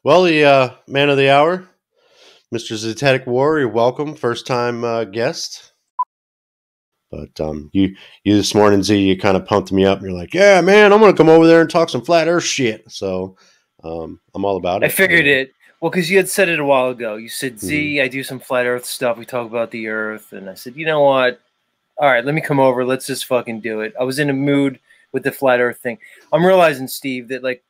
Well, the man of the hour, Mr. Zetetic Warrior, welcome, first time guest. But you this morning, Z, you kind of pumped me up, and you're like, "Yeah, man, I'm gonna come over there and talk some flat Earth shit." So I'm all about I it. figured it. Well, because you had said it a while ago. You said, Mhm. Z, I do some flat Earth stuff. We talk about the Earth. And I said, you know what? All right, let me come over. Let's just fucking do it. I was in a mood with the flat Earth thing. I'm realizing, Steve, that, like,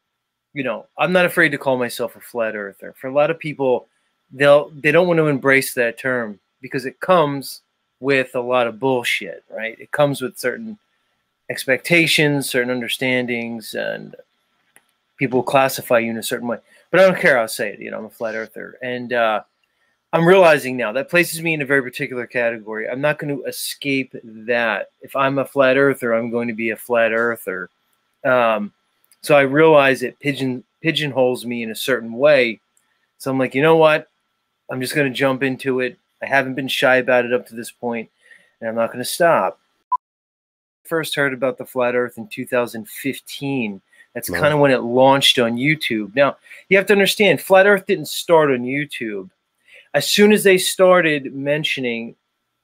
I'm not afraid to call myself a flat earther. For a lot of people, they don't want to embrace that term because it comes with a lot of bullshit, right? It comes with certain expectations, certain understandings, and people classify you in a certain way. But I don't care. I'll say it. I'm a flat earther, and I'm realizing now that places me in a very particular category. I'm not going to escape that. If I'm a flat earther, I'm going to be a flat earther. So I realize it pigeonholes me in a certain way. So I'm like, you know what? I'm just going to jump into it. I haven't been shy about it up to this point, and I'm not going to stop. First heard about the flat Earth in 2015. That's kind Wow. of when it launched on YouTube. Now, you have to understand, flat Earth didn't start on YouTube. As soon as they started mentioning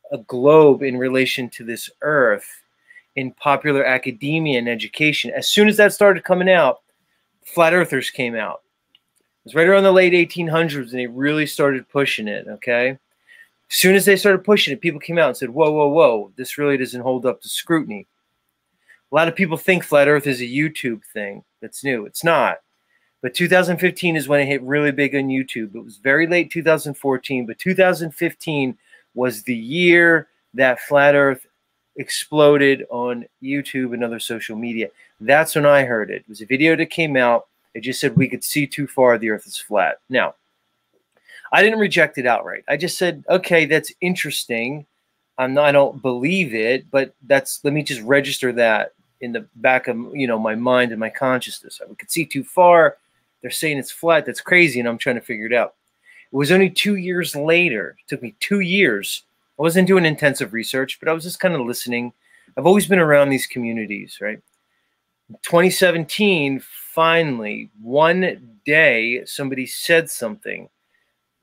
a globe in relation to this Earth in popular academia and education, as soon as that started coming out, flat earthers came out. It was right around the late 1800s, and they really started pushing it. Okay, as soon as they started pushing it, people came out and said, "Whoa, whoa, whoa! This really doesn't hold up to scrutiny." A lot of people think flat Earth is a YouTube thing that's new. It's not. But 2015 is when it hit really big on YouTube. It was very late 2014, but 2015 was the year that flat Earth exploded on YouTube and other social media. That's when I heard it. It was a video that came out. It just said we could see too far. The Earth is flat. Now, I didn't reject it outright. I just said, okay, that's interesting. I don't believe it, but let me just register that in the back of my mind and my consciousness. We could see too far. They're saying it's flat. That's crazy, and I'm trying to figure it out. It was only 2 years later. It took me 2 years. I wasn't doing intensive research, but I was just kind of listening. I've always been around these communities, right? 2017, finally, one day, somebody said something.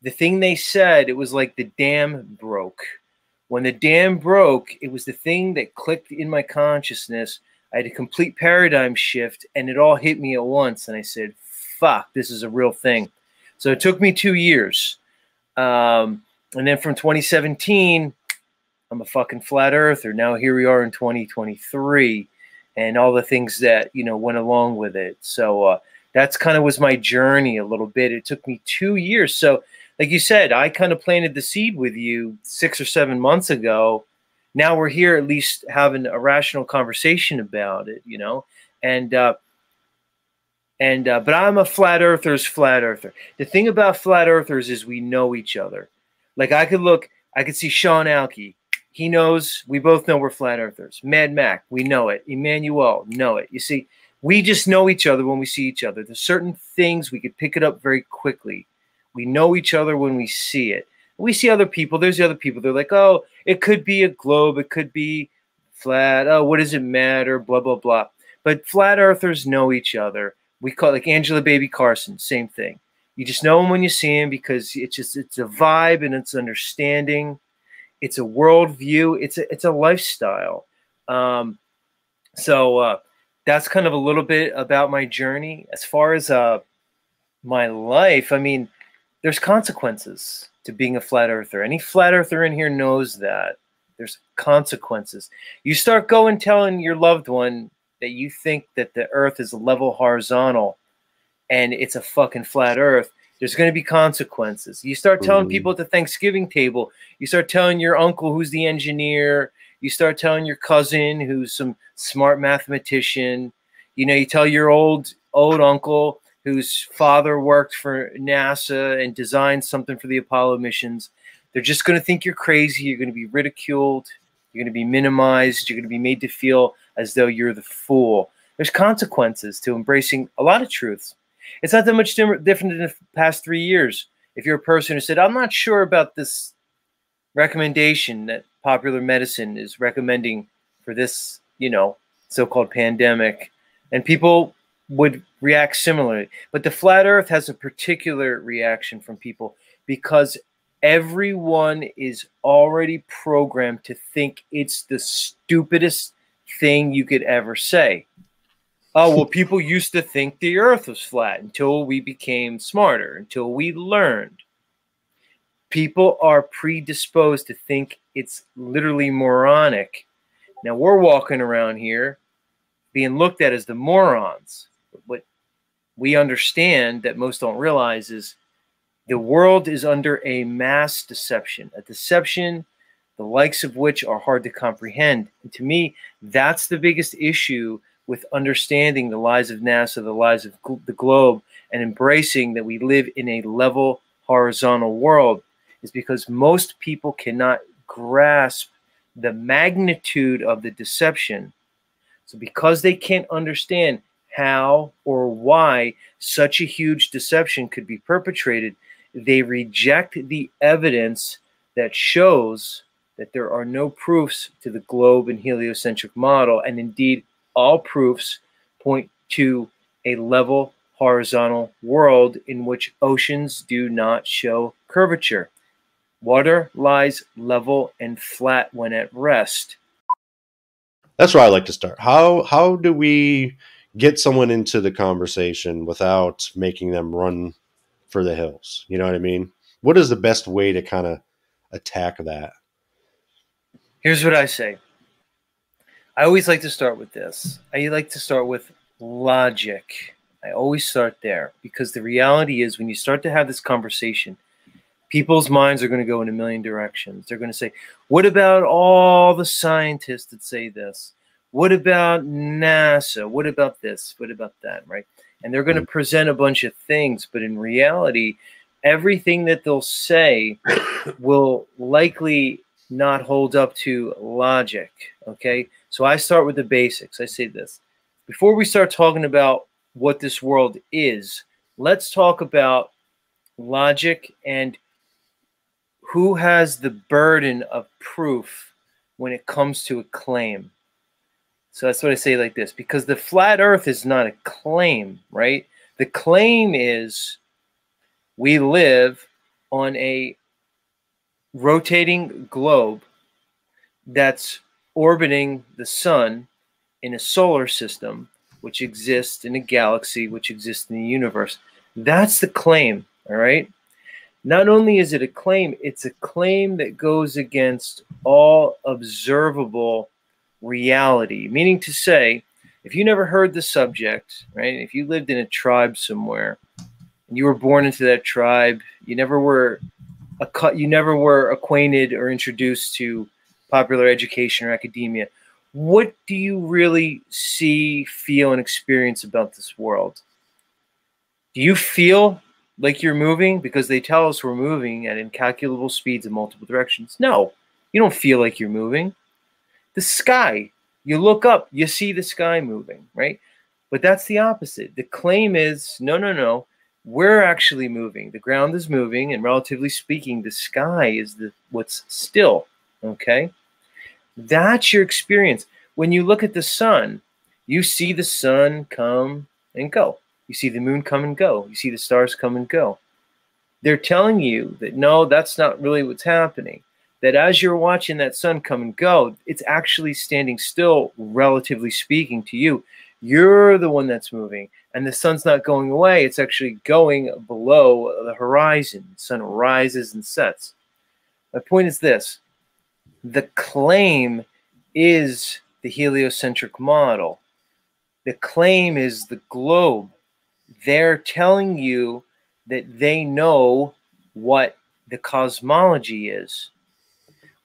The thing they said, it was like the dam broke. When the dam broke, it was the thing that clicked in my consciousness. I had a complete paradigm shift, and it all hit me at once. And I said, fuck, this is a real thing. So it took me 2 years. And then from 2017, I'm a fucking flat earther. Now here we are in 2023 and all the things that, went along with it. So that's kind of was my journey a little bit. It took me 2 years. So like you said, I kind of planted the seed with you 6 or 7 months ago. Now we're here at least having a rational conversation about it, and but I'm a flat earther's flat earther. The thing about flat earthers is we know each other. Like I could see Sean Alke. He knows, we both know we're flat earthers. Mad Mac, we know it. Emmanuel, know it. You see, we just know each other when we see each other. There's certain things we could pick it up very quickly. We know each other when we see it. We see other people. There's the other people. They're like, oh, it could be a globe. It could be flat. Oh, what does it matter? Blah, blah, blah. But flat earthers know each other. We call it like Angela Baby Carson, same thing. You just know him when you see him because it's a vibe and it's understanding. It's a worldview. It's a lifestyle. So that's kind of a little bit about my journey. As far as my life, I mean, there's consequences to being a flat earther. Any flat earther in here knows that. There's consequences. You start going telling your loved one that you think that the earth is level horizontal and it's a fucking flat earth, there's going to be consequences. You start telling Mhm. people at the Thanksgiving table, you start telling your uncle who's the engineer, you start telling your cousin who's some smart mathematician, you tell your old uncle whose father worked for NASA and designed something for the Apollo missions. They're just going to think you're crazy. You're going to be ridiculed. You're going to be minimized. You're going to be made to feel as though you're the fool. There's consequences to embracing a lot of truths. It's not that much different in the past 3 years. If you're a person who said, I'm not sure about this recommendation that popular medicine is recommending for this, so-called pandemic, and people would react similarly. But the flat earth has a particular reaction from people because everyone is already programmed to think it's the stupidest thing you could ever say. Oh, well, people used to think the earth was flat until we became smarter, until we learned. People are predisposed to think it's literally moronic. Now we're walking around here being looked at as the morons. What we understand that most don't realize is the world is under a mass deception, a deception the likes of which are hard to comprehend. And to me, that's the biggest issue with understanding the lies of NASA, the lies of the globe, and embracing that we live in a level horizontal world, is because most people cannot grasp the magnitude of the deception. So because they can't understand how or why such a huge deception could be perpetrated, they reject the evidence that shows that there are no proofs to the globe and heliocentric model. And indeed, all proofs point to a level horizontal world in which oceans do not show curvature. Water lies level and flat when at rest. That's where I like to start. How do we get someone into the conversation without making them run for the hills? You know what I mean? What is the best way to kind of attack that? Here's what I say. I always like to start with this. I like to start with logic. I always start there because the reality is when you start to have this conversation, people's minds are going to go in a million directions. They're going to say, what about all the scientists that say this? What about NASA? What about this? What about that? Right? And they're going to present a bunch of things, but in reality, everything that they'll say will likely not hold up to logic. Okay? So I start with the basics. I say this. Before we start talking about what this world is, let's talk about logic and who has the burden of proof when it comes to a claim. So that's what I say like this, because the flat earth is not a claim, right? The claim is we live on a rotating globe that's orbiting the sun in a solar system, which exists in a galaxy, which exists in the universe. That's the claim, all right? Not only is it a claim, it's a claim that goes against all observable reality. Meaning to say, if you never heard the subject, right? If you lived in a tribe somewhere and you were born into that tribe, you never were acquainted or introduced to popular education or academia. What do you really see, feel, and experience about this world? Do you feel like you're moving? Because they tell us we're moving at incalculable speeds in multiple directions. No, you don't feel like you're moving. The sky, you look up, you see the sky moving, right? But that's the opposite. The claim is, no, we're actually moving. The ground is moving, and relatively speaking, the sky is what's still, okay? That's your experience. When you look at the sun, you see the sun come and go. You see the moon come and go. You see the stars come and go. They're telling you that, no, that's not really what's happening. That as you're watching that sun come and go, it's actually standing still, relatively speaking, to you. You're the one that's moving. And the sun's not going away. It's actually going below the horizon. The sun rises and sets. My point is this. The claim is the heliocentric model. The claim is the globe. They're telling you that they know what the cosmology is.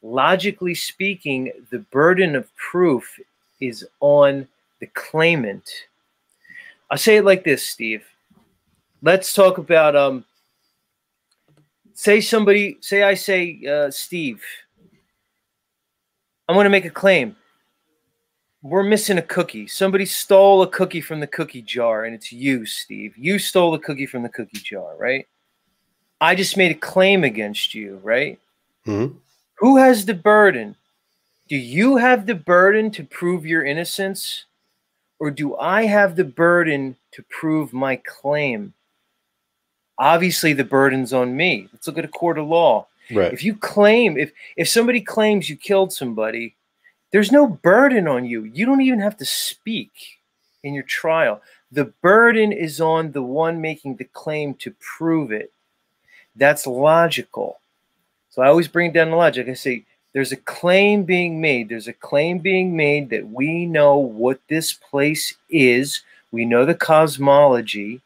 Logically speaking, the burden of proof is on the claimant. I'll say it like this, Steve. Let's talk about, say I say, Steve, I'm going to make a claim. We're missing a cookie. Somebody stole a cookie from the cookie jar, and it's you, Steve. You stole the cookie from the cookie jar, right? I just made a claim against you, right? Mm-hmm. Who has the burden? Do you have the burden to prove your innocence? or do I have the burden to prove my claim? Obviously, the burden's on me. Let's look at a court of law. Right. If you claim, if somebody claims you killed somebody, there's no burden on you. You don't even have to speak in your trial. The burden is on the one making the claim to prove it. That's logical. So I always bring down the logic. I say, there's a claim being made. There's a claim being made that we know what this place is. We know the cosmology.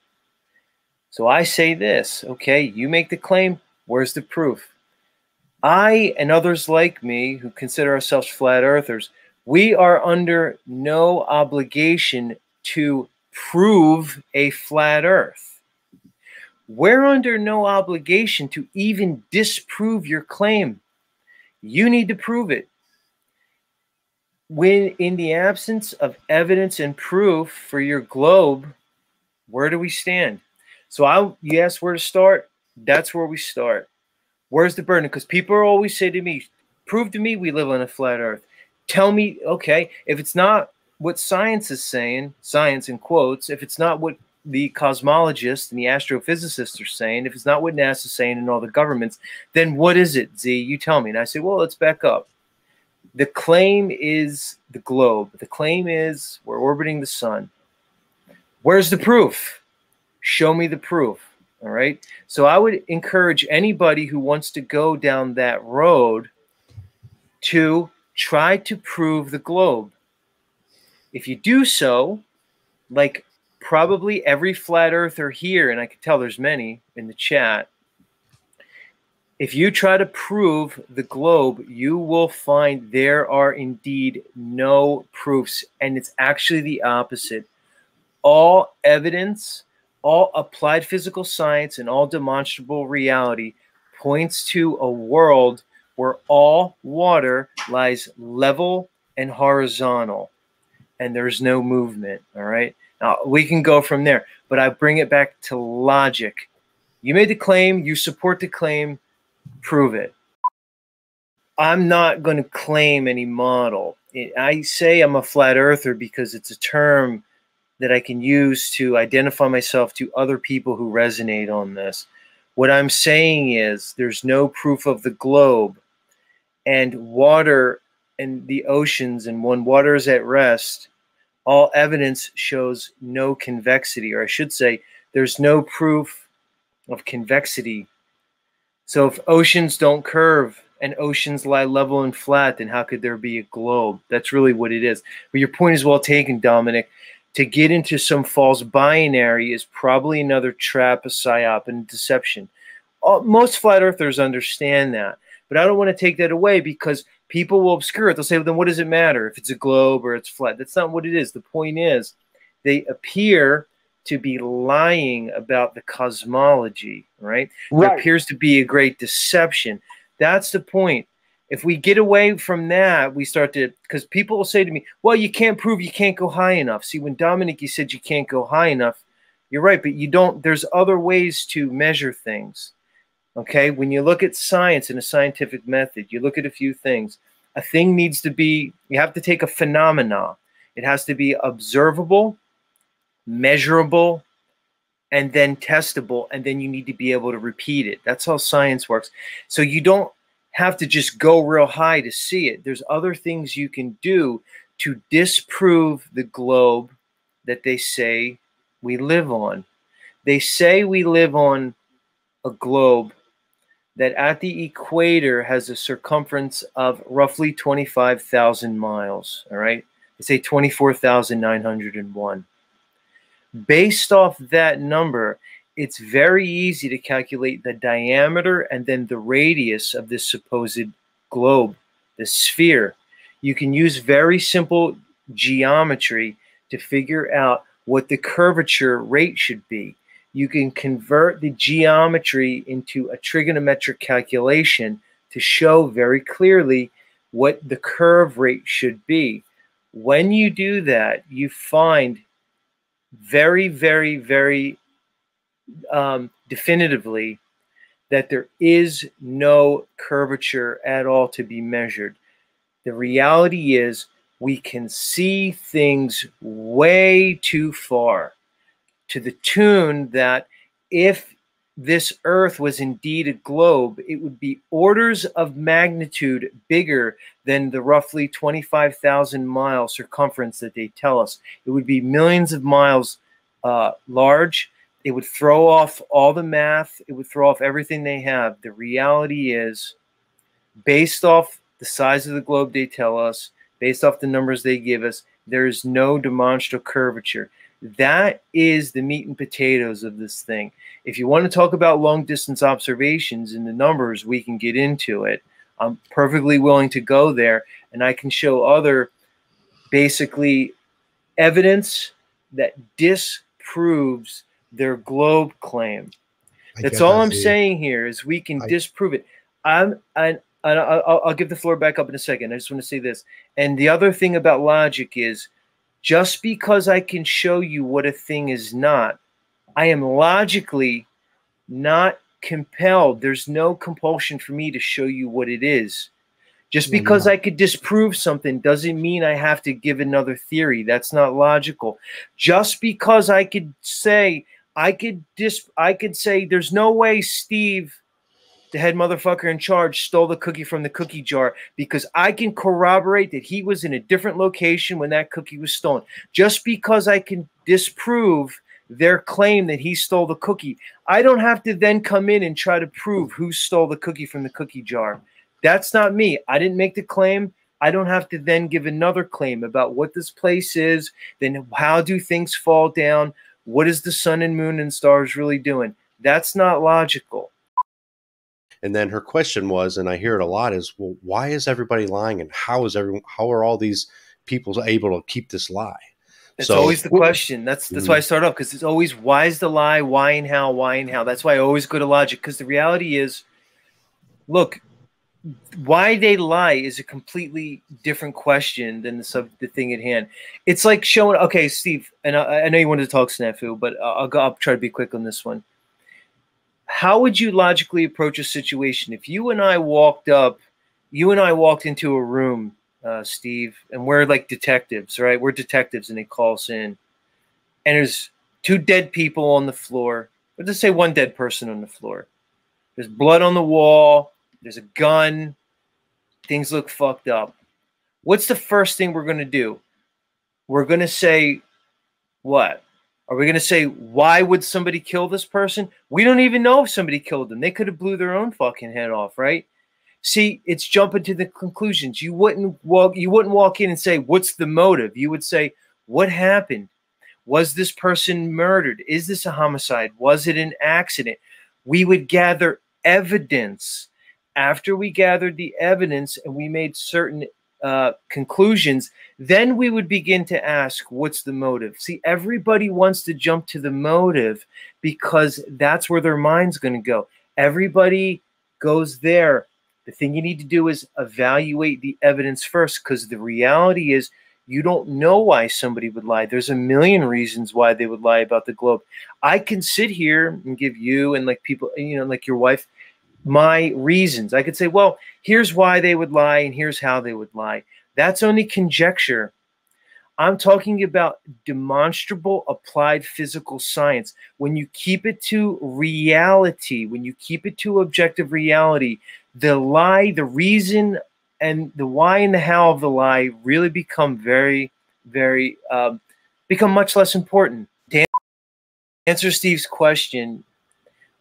So I say this, okay, you make the claim. Where's the proof? I and others like me who consider ourselves flat earthers, we are under no obligation to prove a flat earth. We're under no obligation to even disprove your claim. You need to prove it. When in the absence of evidence and proof for your globe, where do we stand? So you asked where to start. That's where we start. Where's the burden? Because people always say to me, prove to me we live on a flat earth. Tell me, okay, if it's not what science is saying, science in quotes, if it's not what the cosmologists and the astrophysicists are saying, if it's not what NASA's saying and all the governments, then what is it, Z? You tell me. And I say, well, let's back up. The claim is the globe. The claim is we're orbiting the sun. Where's the proof? Show me the proof. All right. So I would encourage anybody who wants to go down that road to try to prove the globe. If you do so, like probably every flat earther here, and I can tell there's many in the chat, if you try to prove the globe, you will find there are indeed no proofs. And it's actually the opposite. All evidence, all applied physical science, and all demonstrable reality points to a world where all water lies level and horizontal, and there's no movement, all right? Now, we can go from there, but I bring it back to logic. You made the claim, you support the claim, prove it. I'm not going to claim any model. I say I'm a flat earther because it's a term that I can use to identify myself to other people who resonate on this. What I'm saying is there's no proof of the globe, and water and the oceans, and when water is at rest, all evidence shows no convexity, or I should say there's no proof of convexity. So if oceans don't curve and oceans lie level and flat, then how could there be a globe? That's really what it is. But your point is well taken, Dominic. To get into some false binary is probably another trap, a psyop, and deception. Most flat earthers understand that, but I don't want to take that away because people will obscure it. They'll say, well, then what does it matter if it's a globe or it's flat? That's not what it is. The point is they appear to be lying about the cosmology, right? There appears to be a great deception. That's the point. If we get away from that, we start to, because people will say to me, well, you can't prove you can't go high enough. See, when Dominic, you said you can't go high enough, you're right, but you don't, there's other ways to measure things. Okay, when you look at science and a scientific method, you look at a few things. A thing needs to be, you have to take a phenomena. It has to be observable, measurable, and then testable, and then you need to be able to repeat it. That's how science works. So you don't have to just go real high to see it. There's other things you can do to disprove the globe that they say we live on. They say we live on a globe that at the equator has a circumference of roughly 25,000 miles, all right? They say 24,901. Based off that number, it's very easy to calculate the diameter and then the radius of this supposed globe, the sphere. You can use very simple geometry to figure out what the curvature rate should be. You can convert the geometry into a trigonometric calculation to show very clearly what the curve rate should be. When you do that, you find very, very, very definitively that there is no curvature at all to be measured. The reality is we can see things way too far, to the tune that if this Earth was indeed a globe, it would be orders of magnitude bigger than the roughly 25,000 mile circumference that they tell us. It would be millions of miles large. It would throw off all the math. It would throw off everything they have. The reality is, based off the size of the globe they tell us, based off the numbers they give us, there is no demonstrable curvature. That is the meat and potatoes of this thing. If you want to talk about long distance observations and the numbers, we can get into it. I'm perfectly willing to go there, and I can show other basically evidence that disproves their globe claim. That's all I'm saying here is we can disprove it. I'll give the floor back up in a second. I just want to say this. And the other thing about logic is, just because I can show you what a thing is not, I am logically not compelled. There's no compulsion for me to show you what it is. Just because I could disprove something doesn't mean I have to give another theory. That's not logical. Just because I could say, I could say there's no way Steve, the head motherfucker in charge, stole the cookie from the cookie jar, because I can corroborate that he was in a different location when that cookie was stolen. Just because I can disprove their claim that he stole the cookie, I don't have to then come in and try to prove who stole the cookie from the cookie jar. That's not me. I didn't make the claim. I don't have to then give another claim about what this place is, then how do things fall down, what is the sun and moon and stars really doing. That's not logical. And then her question was, and I hear it a lot, is, well, why is everybody lying, and how are all these people able to keep this lie? That's always the question. That's why I start off, because it's always, why is the lie, why and how, why and how. That's why I always go to logic, because the reality is, look, why they lie is a completely different question than the thing at hand. It's like showing, okay, Steve, and I know you wanted to talk snafu, but I'll try to be quick on this one. How would you logically approach a situation if you and I walked into a room, Steve, and we're like detectives, right? We're detectives, and they call us in, and there's two dead people on the floor. Let's just say one dead person on the floor. There's blood on the wall. There's a gun. Things look fucked up. What's the first thing we're going to do? We're going to say, what? Are we going to say, why would somebody kill this person? We don't even know if somebody killed them. They could have blew their own fucking head off, right? See, it's jumping to the conclusions. You wouldn't walk in and say, what's the motive? You would say, what happened? Was this person murdered? Is this a homicide? Was it an accident? We would gather evidence. After we gathered the evidence and we made certain conclusions, then we would begin to ask, what's the motive? See, everybody wants to jump to the motive because that's where their mind's going to go. Everybody goes there. The thing you need to do is evaluate the evidence first, because the reality is you don't know why somebody would lie. There's a million reasons why they would lie about the globe. I can sit here and give you and like people, you know, like your wife, my reasons. I could say, well, here's why they would lie and here's how they would lie. That's only conjecture. I'm talking about demonstrable applied physical science. When you keep it to reality, when you keep it to objective reality, the lie, the reason, and the why and the how of the lie really become become much less important. To answer Steve's question,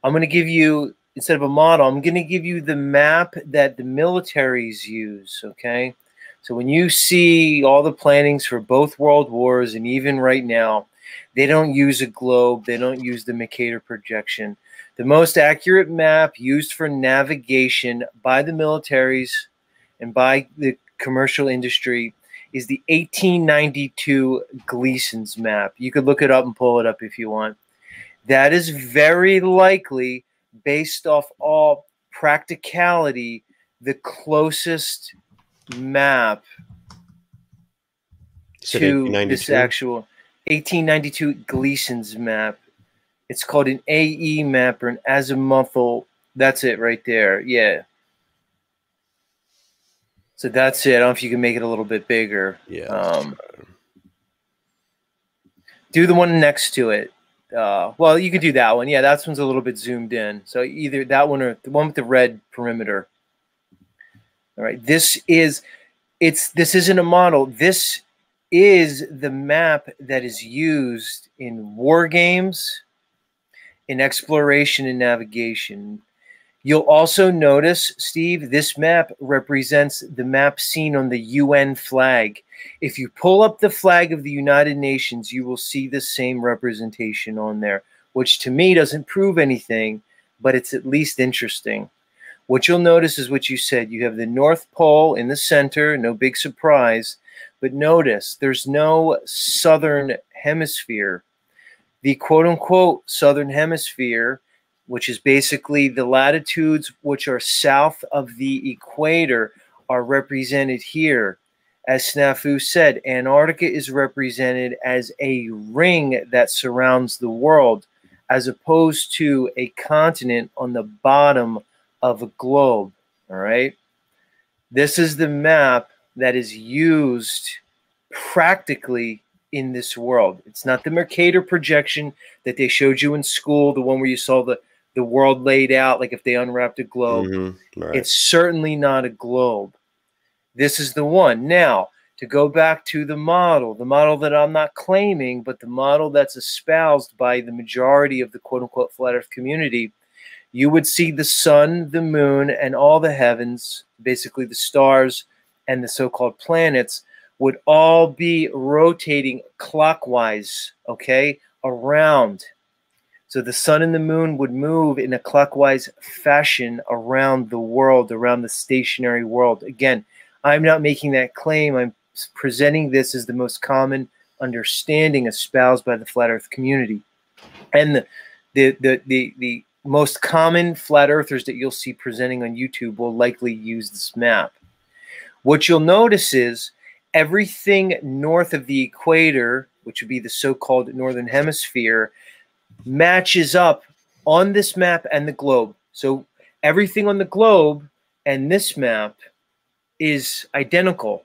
I'm going to give you, instead of a model, I'm going to give you the map that the militaries use, okay? So when you see all the plannings for both world wars, and even right now, they don't use a globe. They don't use the Mercator projection. The most accurate map used for navigation by the militaries and by the commercial industry is the 1892 Gleason's map. You could look it up and pull it up if you want. That is very likely, based off all practicality, the closest map to this actual 1892 Gleason's map. It's called an AE map or an azimuthal. That's it right there. Yeah. So that's it. I don't know if you can make it a little bit bigger. Yeah. Do the one next to it. Well, you could do that one. Yeah, that one's a little bit zoomed in. So either that one or the one with the red perimeter. All right. This isn't a model. This is the map that is used in war games, in exploration and navigation. You'll also notice, Steve, this map represents the map seen on the UN flag. If you pull up the flag of the United Nations, you will see the same representation on there, which to me doesn't prove anything, but it's at least interesting. What you'll notice is what you said. You have the North Pole in the center, no big surprise, but notice there's no southern hemisphere. The quote-unquote southern hemisphere, which is basically the latitudes which are south of the equator, are represented here. As Snafu said, Antarctica is represented as a ring that surrounds the world, as opposed to a continent on the bottom of a globe. All right. This is the map that is used practically in this world. It's not the Mercator projection that they showed you in school, the one where you saw the world laid out, like if they unwrapped a globe. Right. It's certainly not a globe. This is the one. Now, to go back to the model that I'm not claiming, but the model that's espoused by the majority of the quote-unquote flat earth community, you would see the sun, the moon, and all the heavens, basically the stars and the so-called planets, would all be rotating clockwise, okay, around. So the sun and the moon would move in a clockwise fashion around the world, around the stationary world. Again, I'm not making that claim. I'm presenting this as the most common understanding espoused by the flat earth community. And the most common flat earthers that you'll see presenting on YouTube will likely use this map. What you'll notice is everything north of the equator, which would be the so-called northern hemisphere, matches up on this map and the globe. So everything on the globe and this map is identical.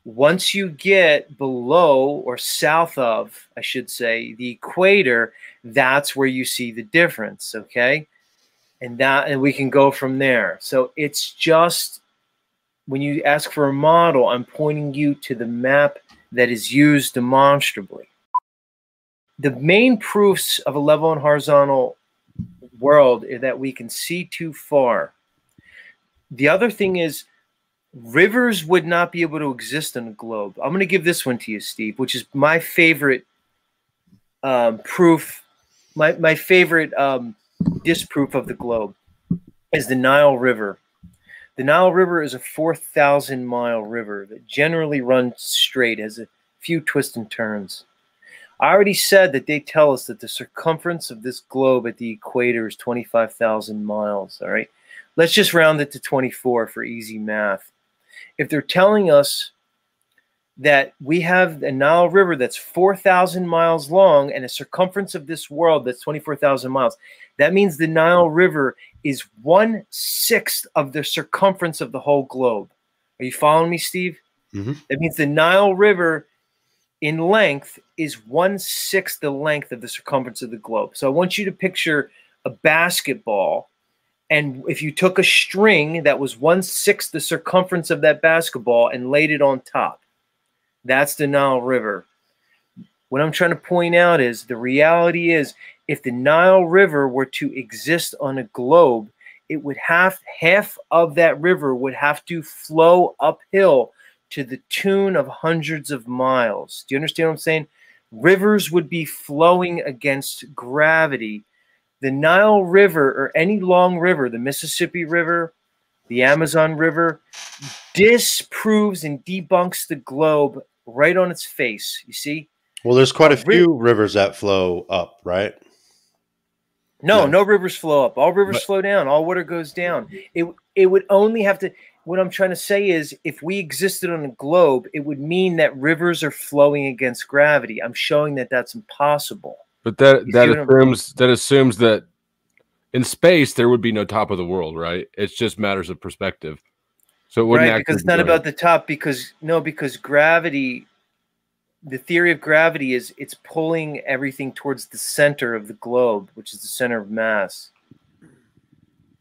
Once you get below or south of, I should say, the equator, that's where you see the difference, okay? And we can go from there. So it's just, when you ask for a model, I'm pointing you to the map that is used demonstrably. The main proofs of a level and horizontal world is that we can see too far. The other thing is, rivers would not be able to exist on a globe. I'm going to give this one to you, Steve, which is my favorite proof. My favorite disproof of the globe is the Nile River. The Nile River is a 4,000-mile river that generally runs straight, has a few twists and turns. I already said that they tell us that the circumference of this globe at the equator is 25,000 miles, all right? Let's just round it to 24 for easy math. If they're telling us that we have a Nile River that's 4,000 miles long and a circumference of this world that's 24,000 miles, that means the Nile River is 1/6 of the circumference of the whole globe. Are you following me, Steve? Mm-hmm. That means the Nile River in length is 1/6 the length of the circumference of the globe. So I want you to picture a basketball, and if you took a string that was 1/6 the circumference of that basketball and laid it on top, that's the Nile River. What I'm trying to point out is the reality is, if the Nile River were to exist on a globe, it would have, half of that river would have to flow uphill to the tune of hundreds of miles. Do you understand what I'm saying? Rivers would be flowing against gravity. The Nile River, or any long river, the Mississippi River, the Amazon River, disproves and debunks the globe right on its face. You see? Well, there's quite a few rivers that flow up, right? No rivers flow up. All rivers flow down. All water goes down. It would only have to. What I'm trying to say is, if we existed on a globe, it would mean that rivers are flowing against gravity. I'm showing that that's impossible. But that assumes that in space there would be no top of the world, right? It's just matters of perspective. So it wouldn't right, actually because it's be not going about the top. Because gravity, the theory of gravity is it's pulling everything towards the center of the globe, which is the center of mass.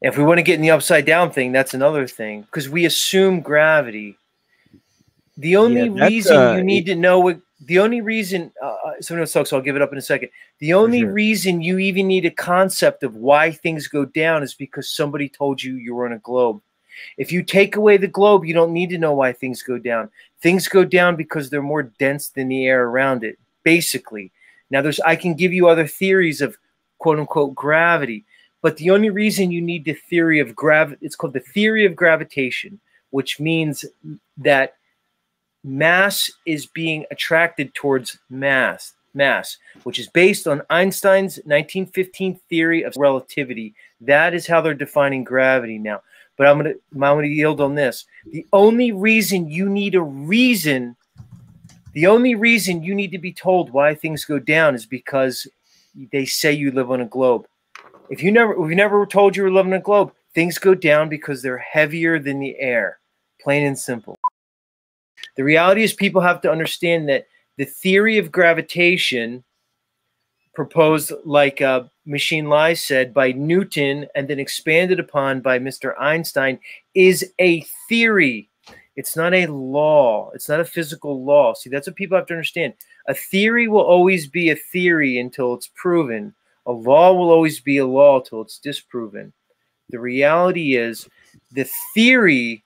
If we want to get in the upside down thing, that's another thing, because we assume gravity. The only reason you need to know what the only reason someone else talks, so I'll give it up in a second. The only reason you even need a concept of why things go down is because somebody told you you were on a globe. If you take away the globe, you don't need to know why things go down. Things go down because they're more dense than the air around it, basically. Now, I can give you other theories of quote unquote gravity, but the only reason you need the theory of it's called the theory of gravitation, which means that mass is being attracted towards mass, which is based on Einstein's 1915 theory of relativity. That is how they're defining gravity now. But I'm gonna yield on this. The only reason you need to be told why things go down is because they say you live on a globe. If you never were told you were living on a globe, things go down because they're heavier than the air. Plain and simple. The reality is people have to understand that the theory of gravitation proposed, like Machine Lies said, by Newton and then expanded upon by Mr. Einstein, is a theory. It's not a law. It's not a physical law. See, that's what people have to understand. A theory will always be a theory until it's proven. A law will always be a law until it's disproven. The reality is the theory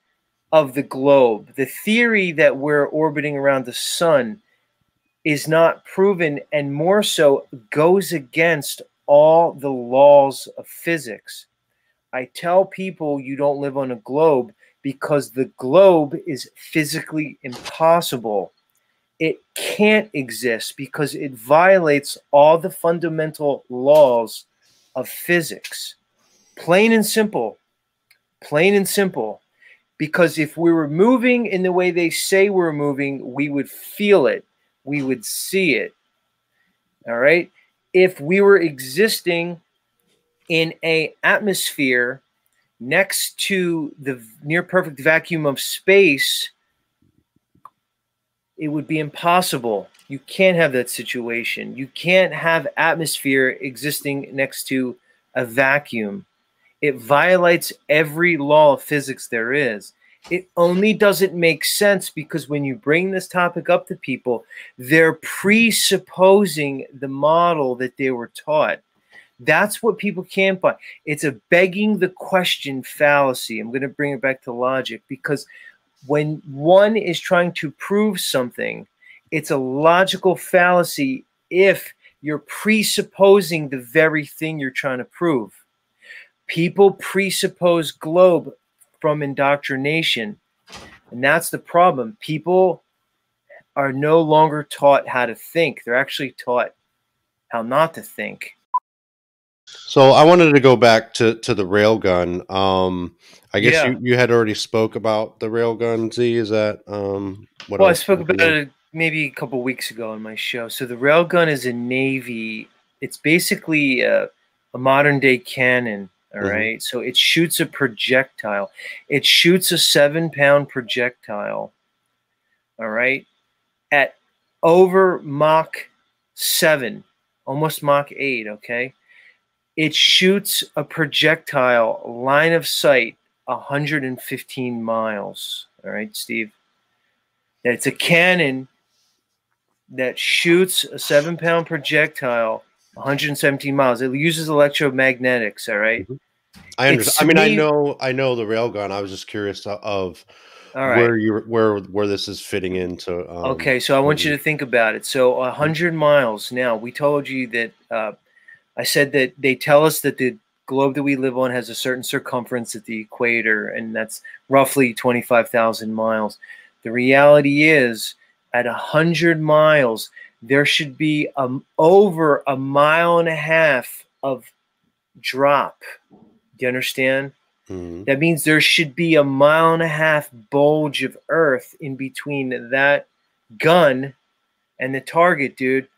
of the globe, the theory that we're orbiting around the sun, is not proven, and more so goes against all the laws of physics. I tell people you don't live on a globe because the globe is physically impossible. It can't exist because it violates all the fundamental laws of physics. Plain and simple. Plain and simple. Because if we were moving in the way they say we're moving, we would feel it. We would see it. All right. If we were existing in an atmosphere next to the near perfect vacuum of space, it would be impossible. You can't have that situation. You can't have atmosphere existing next to a vacuum. It violates every law of physics there is. It only doesn't make sense because when you bring this topic up to people, they're presupposing the model that they were taught. That's what people can't buy. It's a begging the question fallacy. I'm going to bring it back to logic, because when one is trying to prove something, it's a logical fallacy if you're presupposing the very thing you're trying to prove. People presuppose globe from indoctrination, and that's the problem. People are no longer taught how to think. They're actually taught how not to think. So I wanted to go back to the railgun. I guess Yeah. you had already spoke about the railgun, Z. Is that what Well, I else spoke did you about know? it maybe a couple weeks ago on my show. So the railgun is a Navy. It's basically a modern day cannon. All right. So it shoots a projectile. It shoots a 7-pound projectile. All right. At over Mach 7, almost Mach 8. Okay. It shoots a projectile line of sight 115 miles. All right, Steve. It's a cannon that shoots a 7-pound projectile 117 miles. It uses electromagnetics. All right. I It's, understand. to I mean, me, I know the railgun. I was just curious of all right. where this is fitting into. Okay, so I want you to think about it. So 100 miles. Now, we told you that I said that they tell us that the globe that we live on has a certain circumference at the equator, and that's roughly 25,000 miles. The reality is, at 100 miles, there should be over 1.5 miles of drop. Do you understand? That means there should be 1.5 miles bulge of earth in between that gun and the target, dude.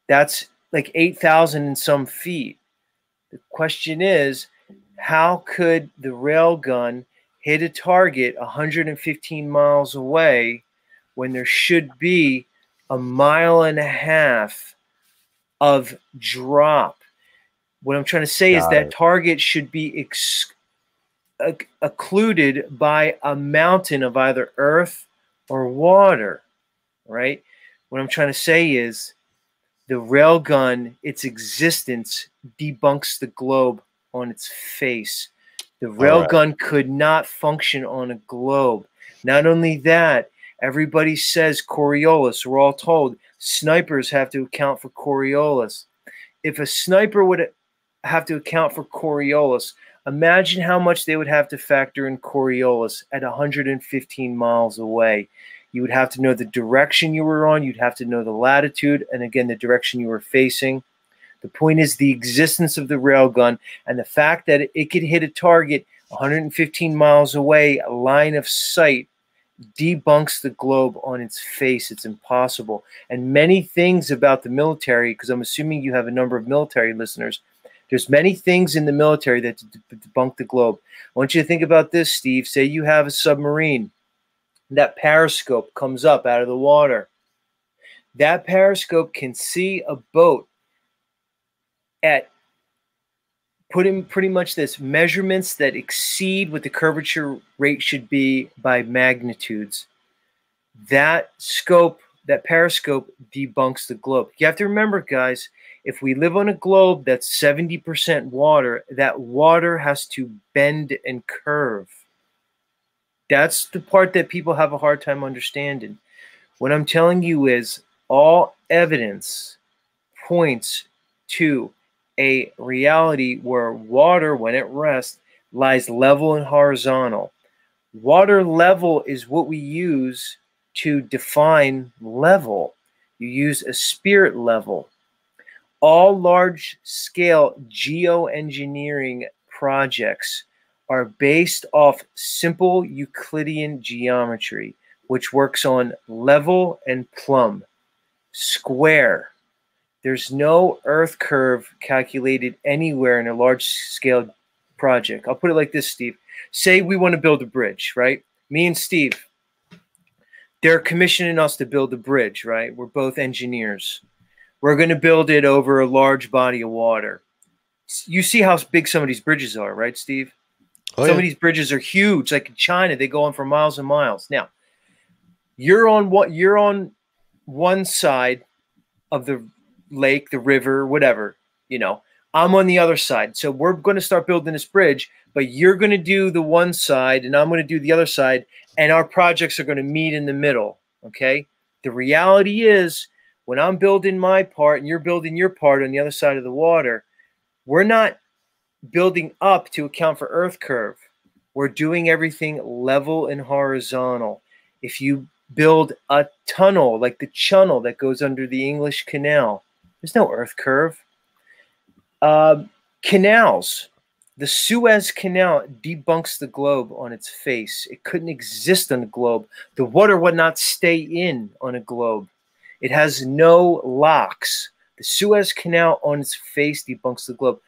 That's like 8,000 and some feet. The question is, how could the railgun hit a target 115 miles away when there should be 1.5 miles of drop. What I'm trying to say is that target should be occluded by a mountain of either earth or water, right? What I'm trying to say is the railgun, its existence debunks the globe on its face. The railgun could not function on a globe. Not only that, everybody says Coriolis. We're all told snipers have to account for Coriolis. If a sniper would have to account for Coriolis, imagine how much they would have to factor in Coriolis at 115 miles away. You would have to know the direction you were on. You'd have to know the latitude and, again, the direction you were facing. The point is the existence of the railgun and the fact that it could hit a target 115 miles away, a line of sight, debunks the globe on its face. It's impossible. And many things about the military, because I'm assuming you have a number of military listeners, there's many things in the military that debunk the globe. I want you to think about this, Steve. Say you have a submarine. That periscope comes up out of the water. That periscope can see a boat at putting pretty much this measurements that exceed what the curvature rate should be by magnitudes. That scope, that periscope, debunks the globe. You have to remember, guys, if we live on a globe that's 70% water, that water has to bend and curve. That's the part that people have a hard time understanding. What I'm telling you is all evidence points to a reality where water, when at rest, lies level and horizontal. Water level is what we use to define level. You use a spirit level. All large-scale geoengineering projects are based off simple Euclidean geometry, which works on level and plumb, square. There's no earth curve calculated anywhere in a large-scale project. I'll put it like this, Steve. Say we want to build a bridge, right? Me and Steve, they're commissioning us to build a bridge, right? We're both engineers. We're going to build it over a large body of water. You see how big some of these bridges are, right, Steve? Some of these bridges are huge, like in China. They go on for miles and miles. Now, you're on one side of the lake, the river, whatever, you know. I'm on the other side. So we're going to start building this bridge, but you're going to do the one side and I'm going to do the other side, and our projects are going to meet in the middle, okay? The reality is when I'm building my part and you're building your part on the other side of the water, we're not building up to account for earth curve. We're doing everything level and horizontal. If you build a tunnel like the channel that goes under the English Canal, there's no earth curve. Canals. The Suez Canal debunks the globe on its face. It couldn't exist on a globe. The water would not stay in on a globe. It has no locks. The Suez Canal on its face debunks the globe.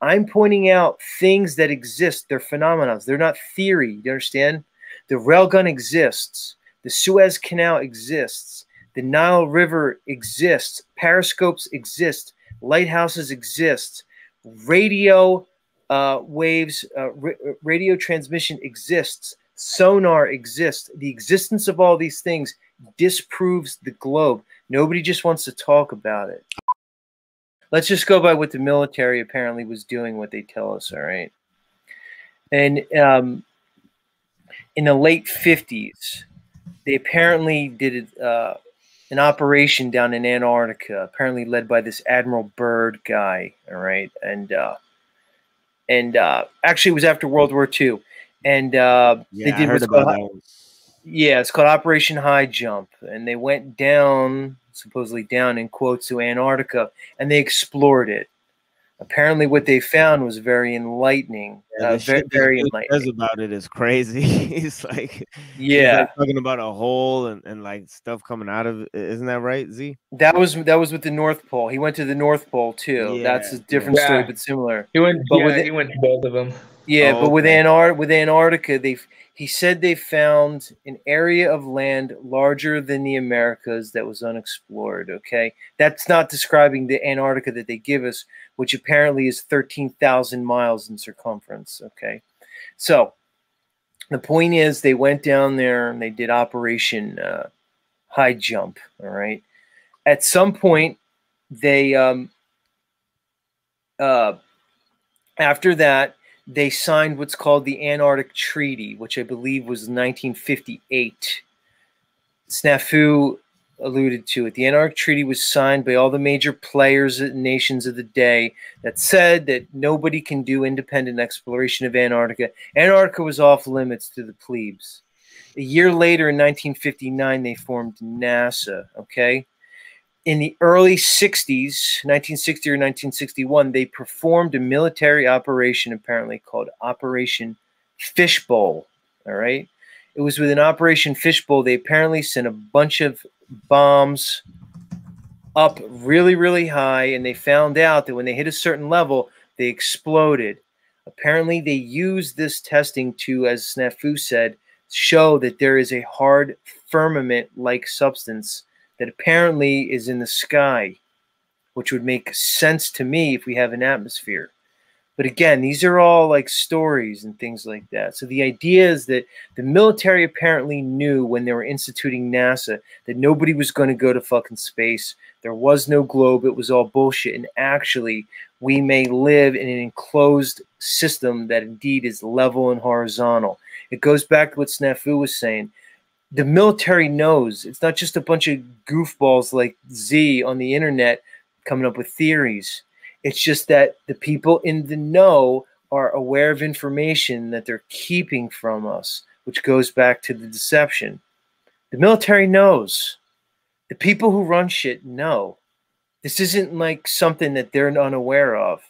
I'm pointing out things that exist. They're phenomena. They're not theory. You understand? The railgun exists. The Suez Canal exists. The Nile River exists. Periscopes exist. Lighthouses exist. Radio waves, radio transmission exists. Sonar exists. The existence of all these things disproves the globe. Nobody just wants to talk about it. Let's just go by what the military apparently was doing, what they tell us, all right? And in the late 50s, they apparently did an operation down in Antarctica, apparently led by this Admiral Byrd guy, all right? And actually it was after World War II. And they did what's called, it's called Operation High Jump. And they went down, supposedly down in quotes, to Antarctica, and they explored it. Apparently, what they found was very enlightening. Yeah, the shit very that enlightening. says about it is crazy. He's like talking about a hole and like stuff coming out of it. Isn't that right, Z? That was with the North Pole. He went to the North Pole too. Yeah, That's a different story, but similar. He went. But He went to both of them. Yeah, Oh, but with okay. with Antarctica, he said they found an area of land larger than the Americas that was unexplored. Okay, that's not describing the Antarctica that they give us, which apparently is 13,000 miles in circumference. Okay, so the point is, they went down there and they did Operation High Jump. All right, at some point, they after that, they signed what's called the Antarctic Treaty, which I believe was 1958. Snafu alluded to it. The Antarctic Treaty was signed by all the major players and nations of the day that said that nobody can do independent exploration of Antarctica. Antarctica was off limits to the plebes. A year later, in 1959, they formed NASA, okay? In the early 60s, 1960 or 1961, they performed a military operation apparently called Operation Fishbowl. All right. It was with an Operation Fishbowl. They apparently sent a bunch of bombs up really, really high, and they found out that when they hit a certain level, they exploded. Apparently, they used this testing to, as Snafu said, show that there is a hard firmament-like substance that apparently is in the sky, which would make sense to me if we have an atmosphere. But again, these are all like stories and things like that. So the idea is that the military apparently knew when they were instituting NASA that nobody was going to go to fucking space. There was no globe. It was all bullshit. And actually, we may live in an enclosed system that indeed is level and horizontal. It goes back to what Snafu was saying. The military knows. It's not just a bunch of goofballs like Z on the internet coming up with theories. It's just that the people in the know are aware of information that they're keeping from us, which goes back to the deception. The military knows. The people who run shit know. This isn't like something that they're unaware of,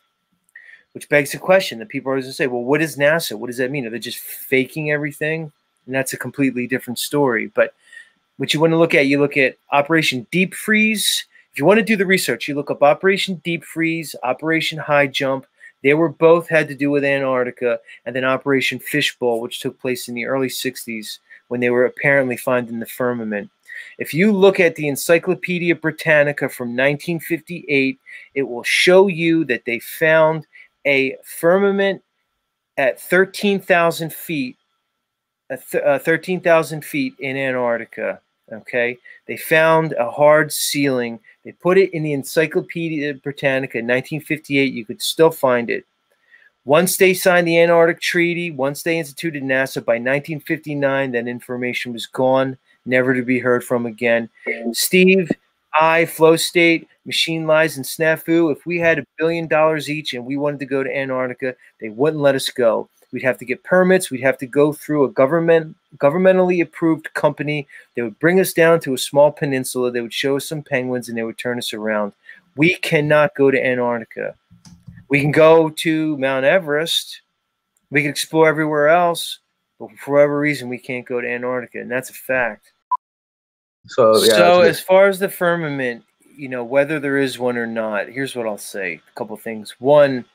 which begs the question that people are always going to say, well, what is NASA? What does that mean? Are they just faking everything? And that's a completely different story. But what you want to look at, you look at Operation Deep Freeze. If you want to do the research, you look up Operation Deep Freeze, Operation High Jump. They were both had to do with Antarctica, and then Operation Fishbowl, which took place in the early 60s when they were apparently finding the firmament. If you look at the Encyclopedia Britannica from 1958, it will show you that they found a firmament at 13,000 feet 13,000 feet in Antarctica. Okay, they found a hard ceiling. They put it in the Encyclopedia Britannica in 1958. You could still find it. Once they signed the Antarctic Treaty, once they instituted NASA, by 1959, that information was gone, never to be heard from again. Steve, Flow State, Machine Lies, and Snafu, if we had $1 billion each and we wanted to go to Antarctica, they wouldn't let us go. We'd have to get permits. We'd have to go through a governmentally approved company. They would bring us down to a small peninsula. They would show us some penguins, and they would turn us around. We cannot go to Antarctica. We can go to Mount Everest. We can explore everywhere else. But for whatever reason, we can't go to Antarctica, and that's a fact. So, yeah, so as far as the firmament, whether there is one or not, here's what I'll say. A couple things. One,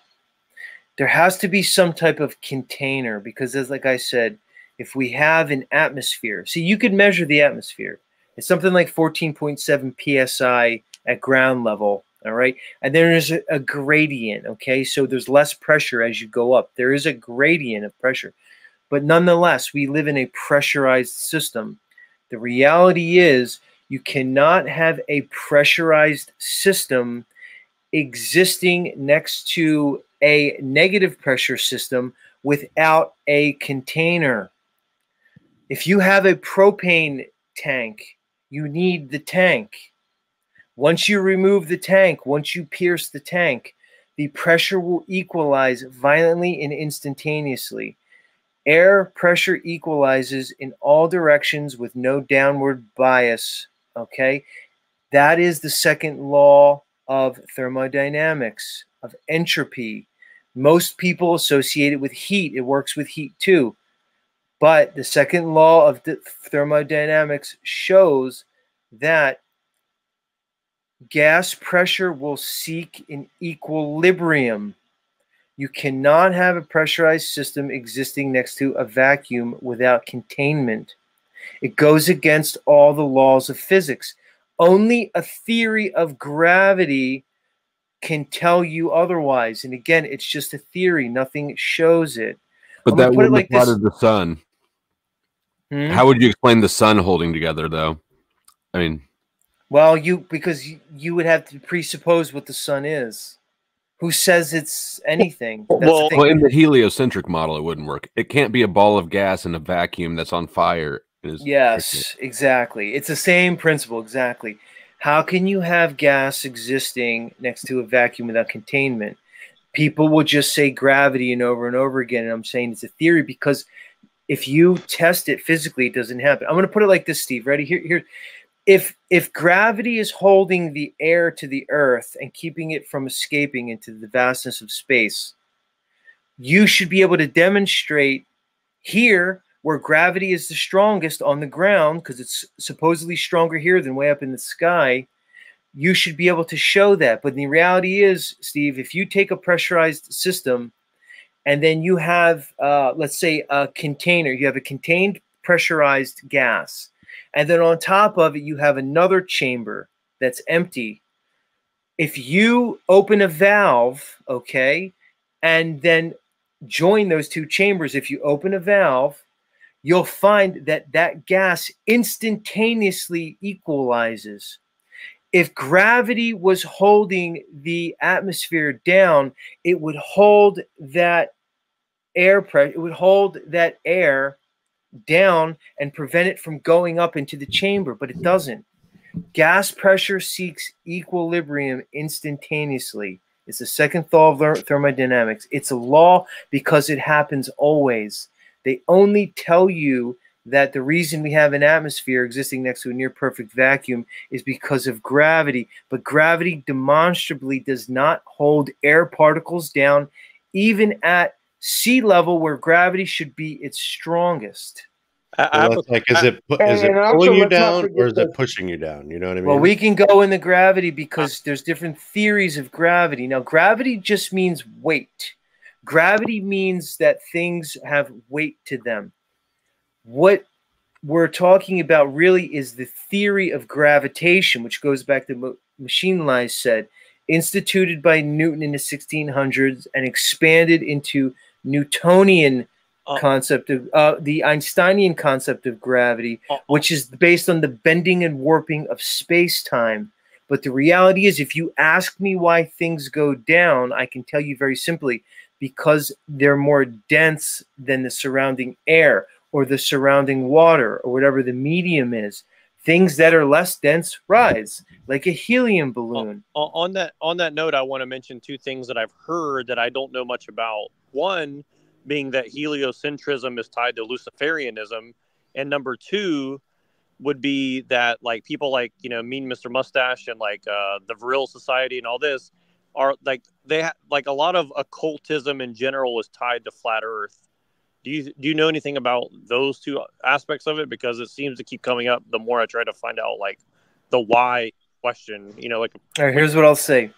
there has to be some type of container because, as like I said, if we have an atmosphere, see, you could measure the atmosphere. It's something like 14.7 psi at ground level, all right? And then there's a gradient, okay? So there's less pressure as you go up. There is a gradient of pressure. But nonetheless, we live in a pressurized system. The reality is you cannot have a pressurized system existing next to a negative pressure system without a container. If you have a propane tank, you need the tank. Once you remove the tank, once you pierce the tank, the pressure will equalize violently and instantaneously. Air pressure equalizes in all directions with no downward bias, okay? That is the second law of thermodynamics, of entropy. Most people associate it with heat. It works with heat too. But the second law of thermodynamics shows that gas pressure will seek an equilibrium. You cannot have a pressurized system existing next to a vacuum without containment. It goes against all the laws of physics. Only a theory of gravity can tell you otherwise. And again, it's just a theory. Nothing shows it. But that wouldn't apply to the sun. How would you explain the sun holding together, though? I mean, well, because you would have to presuppose what the sun is. Who says it's anything? Well, in the heliocentric model, it wouldn't work. It can't be a ball of gas in a vacuum that's on fire. Yes, exactly. It's the same principle, exactly. How can you have gas existing next to a vacuum without containment? People will just say gravity and over again, and I'm saying it's a theory because if you test it physically, it doesn't happen. I'm going to put it like this, Steve. Ready? Here. If gravity is holding the air to the earth and keeping it from escaping into the vastness of space, you should be able to demonstrate here where gravity is the strongest on the ground, because it's supposedly stronger here than way up in the sky. You should be able to show that. But the reality is, Steve, if you take a pressurized system and then you have, let's say, a container, you have a contained pressurized gas, and then on top of it, you have another chamber that's empty. If you open a valve, okay, and then join those two chambers, if you open a valve, you'll find that that gas instantaneously equalizes. If gravity was holding the atmosphere down, it would hold that air pressure, it would hold that air down and prevent it from going up into the chamber, but it doesn't. Gas pressure seeks equilibrium instantaneously. It's the second law of thermodynamics. It's a law because it happens always. They only tell you that the reason we have an atmosphere existing next to a near perfect vacuum is because of gravity, but gravity demonstrably does not hold air particles down, even at sea level where gravity should be its strongest. Is it pulling you down or is it pushing you down? You know what I mean? Well, we can go into gravity because there's different theories of gravity. Now, gravity just means weight. Gravity means that things have weight to them. What we're talking about really is the theory of gravitation, which goes back to what Machine Lies said, instituted by Newton in the 1600s and expanded into Newtonian concept of the Einsteinian concept of gravity, which is based on the bending and warping of space-time. But the reality is, if you ask me why things go down, I can tell you very simply, because they're more dense than the surrounding air or the surrounding water or whatever the medium is. Things that are less dense rise, like a helium balloon. On that note, I want to mention two things that I've heard that I don't know much about. One being that heliocentrism is tied to Luciferianism, and number two would be that like people like Mean Mr. Mustache and like the Vril Society and all this are like like a lot of occultism in general is tied to flat Earth. Do you know anything about those two aspects of it? Because it seems to keep coming up the more I try to find out like the why question. Like. All right, here's what I'll say.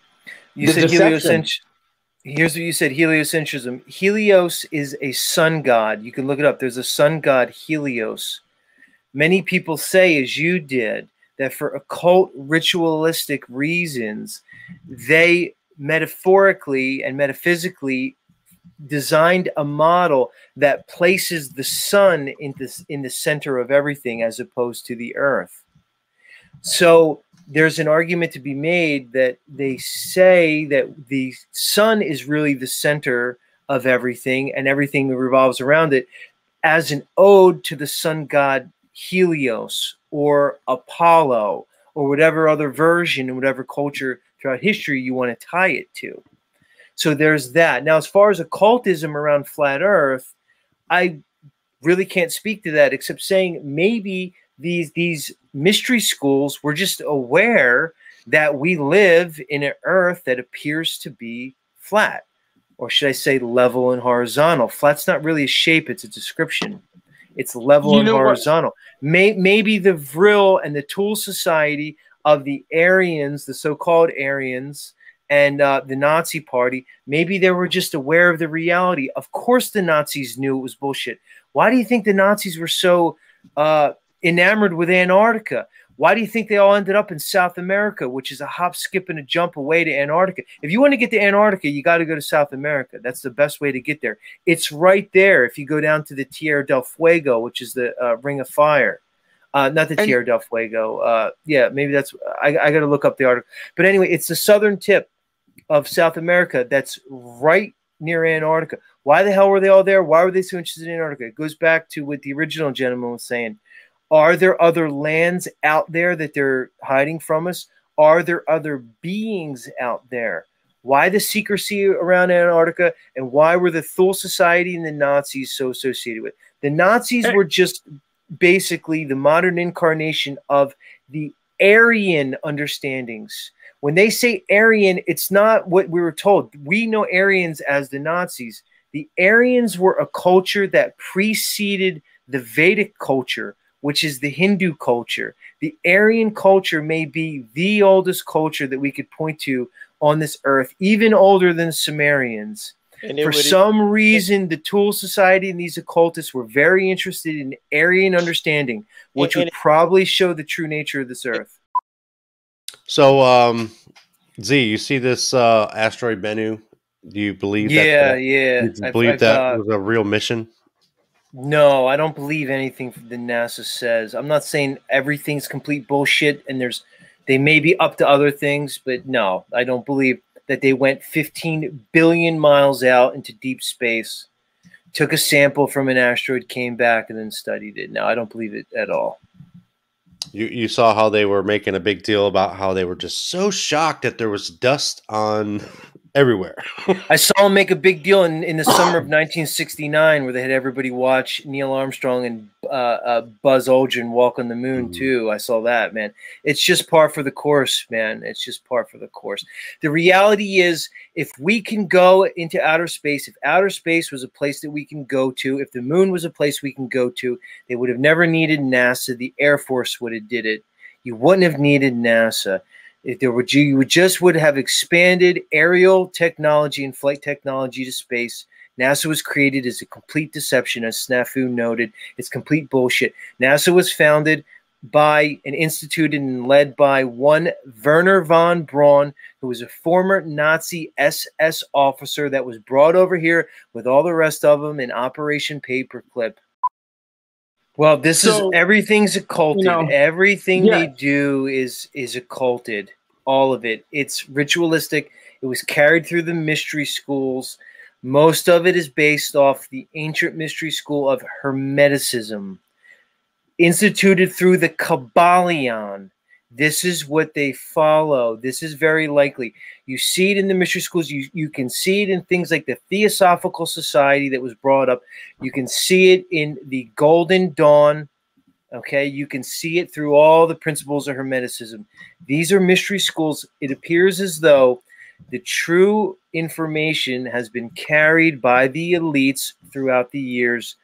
You said heliocentrism. Here's what you said: heliocentrism. Helios is a sun god. You can look it up. There's a sun god, Helios. Many people say, as you did, that for occult ritualistic reasons, they metaphorically and metaphysically designed a model that places the sun in the center of everything as opposed to the earth. So there's an argument to be made that they say that the sun is really the center of everything and everything revolves around it, as an ode to the sun god Helios or Apollo or whatever other version in whatever culture throughout history you want to tie it to. So there's that. Now, as far as occultism around flat Earth, I really can't speak to that except saying maybe these mystery schools were just aware that we live in an earth that appears to be flat, or should I say level and horizontal. Flat's not really a shape, it's a description. It's level and horizontal. Maybe the Vril and the Tool Society of the Aryans, the so-called Aryans, and the Nazi Party, maybe they were just aware of the reality. Of course the Nazis knew it was bullshit. Why do you think the Nazis were so enamored with Antarctica? Why do you think they all ended up in South America, which is a hop, skip, and a jump away to Antarctica? If you want to get to Antarctica, you got to go to South America. That's the best way to get there. It's right there if you go down to the Tierra del Fuego, which is the Ring of Fire. Not the Tierra del Fuego. Yeah, maybe that's – I got to look up the article. But anyway, it's the southern tip of South America that's right near Antarctica. Why the hell were they all there? Why were they so interested in Antarctica? It goes back to what the original gentleman was saying. Are there other lands out there that they're hiding from us? Are there other beings out there? Why the secrecy around Antarctica, and why were the Thule Society and the Nazis so associated with it? The Nazis were just basically the modern incarnation of the Aryan understandings. When they say Aryan, it's not what we were told. We know Aryans as the Nazis. The Aryans were a culture that preceded the Vedic culture, which is the Hindu culture. The Aryan culture may be the oldest culture that we could point to on this earth, even older than Sumerians. For some reason, the Tool Society and these occultists were very interested in Aryan understanding, which would probably show the true nature of this earth. So, Z, you see this asteroid Bennu? Do you believe that? Yeah. Do you believe that was a real mission? No, I don't believe anything the NASA says. I'm not saying everything's complete bullshit, and they may be up to other things, but no, I don't believe that they went 15 billion miles out into deep space, took a sample from an asteroid, came back, and then studied it. No, I don't believe it at all. You saw how they were making a big deal about how they were just so shocked that there was dust on everywhere. I saw them make a big deal in the summer of 1969 where they had everybody watch Neil Armstrong and Buzz Aldrin walk on the moon too. I saw that, man. It's just par for the course, man. It's just par for the course. The reality is, if we can go into outer space, if outer space was a place that we can go to, if the moon was a place we can go to, they would have never needed NASA. The Air Force would have did it. You wouldn't have needed NASA. If there were, you would have expanded aerial technology and flight technology to space. NASA was created as a complete deception, as Snafu noted. It's complete bullshit. NASA was founded by and instituted and led by one Werner von Braun, who was a former Nazi SS officer that was brought over here with all the rest of them in Operation Paperclip. Well, everything's occulted. Everything they do is occulted. All of it. It's ritualistic. It was carried through the mystery schools. Most of it is based off the ancient mystery school of Hermeticism, instituted through the Kabbalion. This is what they follow. This is very likely. You see it in the mystery schools. You can see it in things like the Theosophical Society that was brought up. You can see it in the Golden Dawn. Okay, you can see it through all the principles of Hermeticism. These are mystery schools. It appears as though the true information has been carried by the elites throughout the years.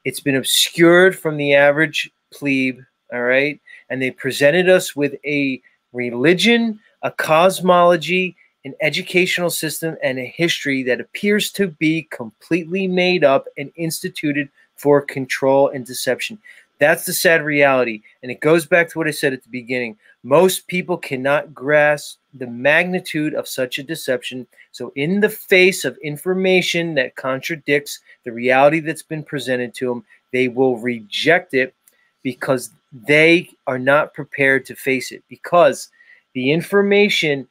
It's been obscured from the average plebe, all right? And they presented us with a religion, a cosmology, an educational system, and a history that appears to be completely made up and instituted for control and deception. That's the sad reality. And it goes back to what I said at the beginning. Most people cannot grasp the magnitude of such a deception. So in the face of information that contradicts the reality that's been presented to them, they will reject it because they are not prepared to face it, because the information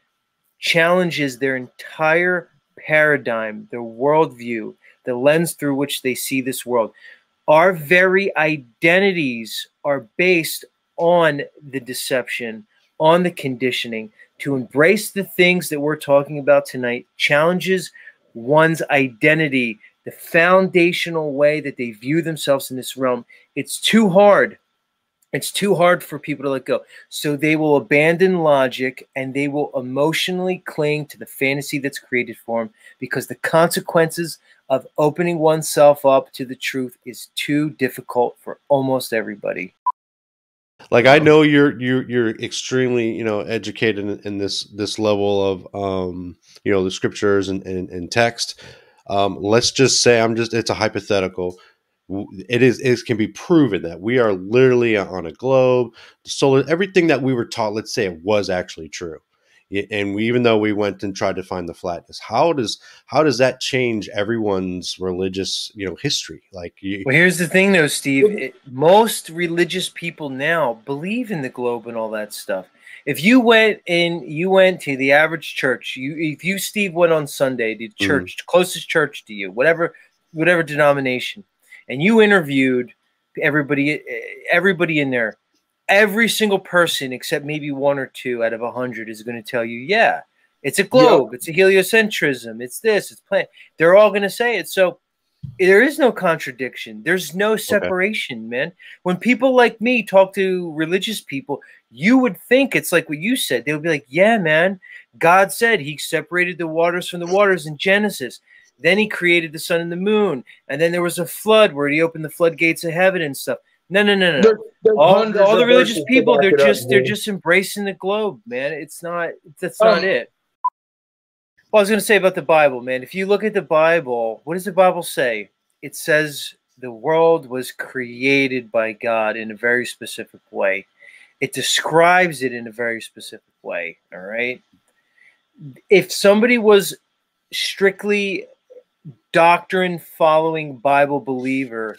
challenges their entire paradigm, their worldview, the lens through which they see this world. Our very identities are based on the deception, on the conditioning. To embrace the things that we're talking about tonight challenges one's identity, the foundational way that they view themselves in this realm. It's too hard. It's too hard for people to let go. So they will abandon logic and they will emotionally cling to the fantasy that's created for them, because the consequences of opening oneself up to the truth is too difficult for almost everybody. Like, I know you're extremely, you know, educated in this level of you know, the scriptures and text. Let's just say, it's a hypothetical. It can be proven that we are literally on a globe. The solar, everything that we were taught, let's say it was actually true. And even though we went and tried to find the flatness, how does that change everyone's religious, you know, history? Like, well, here's the thing though, Steve. Most religious people now believe in the globe and all that stuff. If you went to the average church, if you, Steve, went on Sunday to church, closest church to you, whatever denomination, and you interviewed everybody in there, every single person except maybe one or two out of 100 is going to tell you, yeah, it's a globe, it's a heliocentrism, it's this, it's planet. They're all going to say it. So there is no contradiction. There's no separation, man. When people like me talk to religious people, you would think it's like what you said. They would be like, yeah, man, God said he separated the waters from the waters in Genesis. Then he created the sun and the moon. And then there was a flood where he opened the floodgates of heaven and stuff. No. All the religious people, they're just embracing the globe, man. That's not it. Well, I was going to say about the Bible, man. If you look at the Bible, what does the Bible say? It says the world was created by God in a very specific way. It describes it in a very specific way, all right? If somebody was strictly doctrine-following Bible believer,